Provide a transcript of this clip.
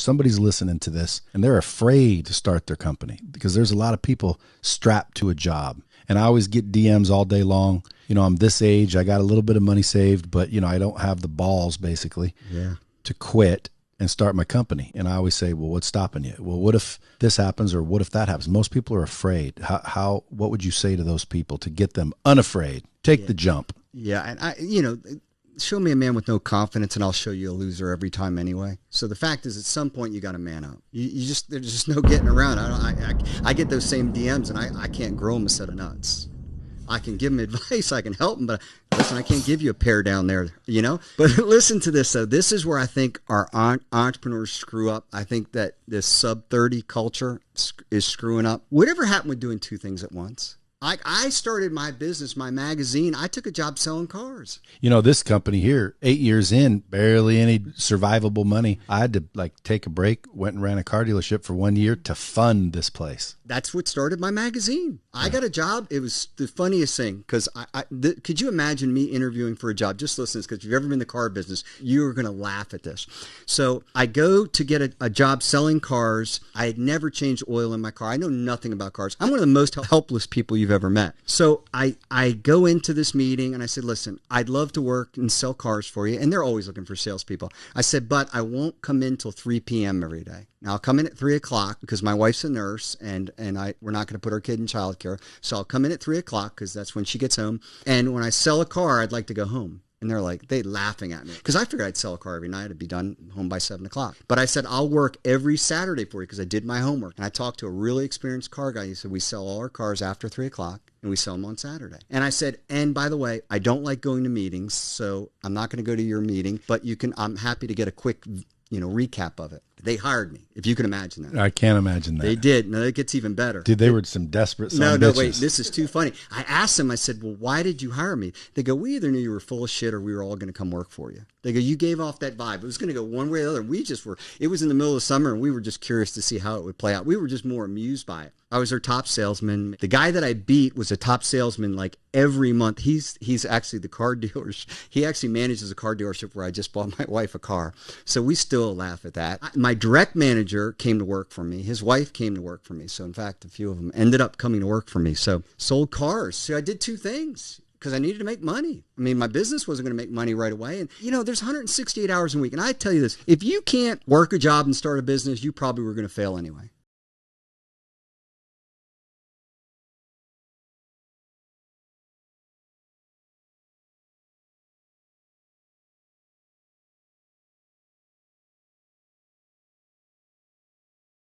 somebody's listening to this and they're afraid to start their company, because there's a lot of people strapped to a job. And I always get DMs all day long. You know, I'm this age, I got a little bit of money saved, but you know, I don't have the balls basically to quit and start my company. And I always say, well, what's stopping you? Well, what if this happens, or what if that happens? Most people are afraid. What would you say to those people to get them unafraid? Take the jump. Yeah. And show me a man with no confidence and I'll show you a loser every time anyway. So the fact is, at some point you got to man up. There's just no getting around. I get those same DMs and I can't grow them a set of nuts. I can give them advice, I can help them, but listen, I can't give you a pear down there, you know? But listen to this, though. This is where I think our entrepreneurs screw up. I think that this sub-30 culture is screwing up. Whatever happened with doing two things at once? I started my business, my magazine. I took a job selling cars. You know, this company here, 8 years in, barely any survivable money. I had to take a break, went and ran a car dealership for 1 year to fund this place. That's what started my magazine. I got a job. It was the funniest thing, because could you imagine me interviewing for a job? Just listen, because if you've ever been in the car business, you're going to laugh at this. So I go to get a job selling cars. I had never changed oil in my car. I know nothing about cars. I'm one of the most helpless people you've ever met. So I go into this meeting and I said, listen, I'd love to work and sell cars for you. And they're always looking for salespeople. I said, but I won't come in till 3 p.m. every day. Now I'll come in at 3 o'clock because my wife's a nurse and we're not going to put our kid in childcare. So I'll come in at 3 o'clock because that's when she gets home. And when I sell a car, I'd like to go home. And they laughing at me because I figured I'd sell a car every night. I'd be done home by 7 o'clock. But I said, I'll work every Saturday for you because I did my homework. And I talked to a really experienced car guy. He said, we sell all our cars after 3 o'clock and we sell them on Saturday. And I said, and by the way, I don't like going to meetings, so I'm not going to go to your meeting, but I'm happy to get a quick recap of it. They hired me, if you can imagine that. I can't imagine that. They did. No, it gets even better. Dude, they were some desperate son of No, bitches. wait, this is too funny. I asked them, I said, well, why did you hire me? They go, we either knew you were full of shit or we were all going to come work for you. They go, you gave off that vibe. It was going to go one way or the other. It was in the middle of summer and we were just curious to see how it would play out. We were just more amused by it. I was their top salesman. The guy that I beat was a top salesman every month. He's actually the car dealer. He actually manages a car dealership where I just bought my wife a car. So we still laugh at that. My direct manager came to work for me. His wife came to work for me. So in fact, a few of them ended up coming to work for me. So sold cars. So I did two things because I needed to make money. I mean, my business wasn't going to make money right away. And, there's 168 hours a week. And I tell you this, if you can't work a job and start a business, you probably were going to fail anyway.